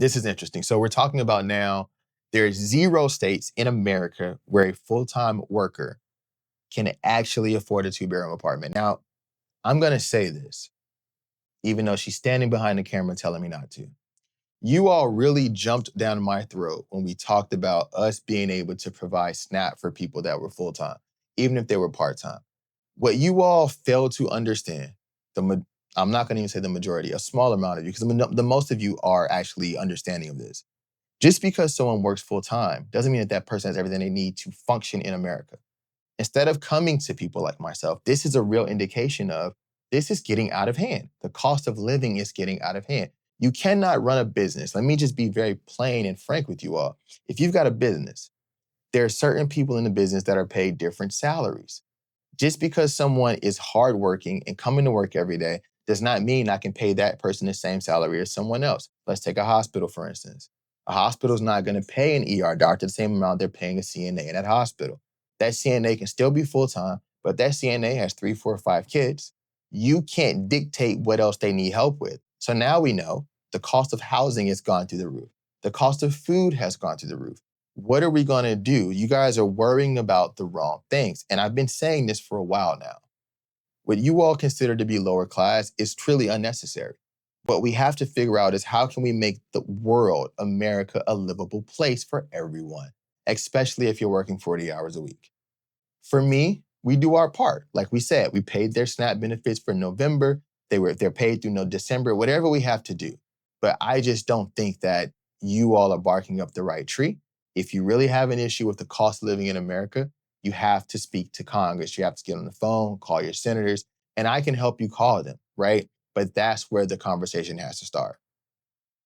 This is interesting. So we're talking about now there's 0 states in America where a full-time worker can actually afford a two-bedroom apartment. Now, I'm gonna say this, even though she's standing behind the camera telling me not to. You all really jumped down my throat when we talked about us being able to provide SNAP for people that were full-time, even if they were part-time. What you all fail to understand, the ma- I'm not gonna even say the majority, a small amount of you, because the most of you are actually understanding of this. Just because someone works full-time doesn't mean that that person has everything they need to function in America. Instead of coming to people like myself, this is a real indication of this is getting out of hand. The cost of living is getting out of hand. You cannot run a business. Let me just be very plain and frank with you all. If you've got a business, there are certain people in the business that are paid different salaries. Just because someone is hardworking and coming to work every day does not mean I can pay that person the same salary as someone else. Let's take a hospital, for instance. A hospital is not going to pay an ER doctor the same amount they're paying a CNA in that hospital. That CNA can still be full time, but that CNA has 3, 4, 5 kids. You can't dictate what else they need help with. So now we know the cost of housing has gone through the roof. The cost of food has gone through the roof. What are we going to do? You guys are worrying about the wrong things. And I've been saying this for a while now. What you all consider to be lower class is truly unnecessary. What we have to figure out is how can we make the world, America, a livable place for everyone, especially if you're working 40 hours a week. For me, we do our part. Like we said, we paid their SNAP benefits for November. They're paid through no December, whatever we have to do. But I just don't think that you all are barking up the right tree. If you really have an issue with the cost of living in America, you have to speak to Congress. You have to get on the phone, call your senators, and I can help you call them, right? But that's where the conversation has to start.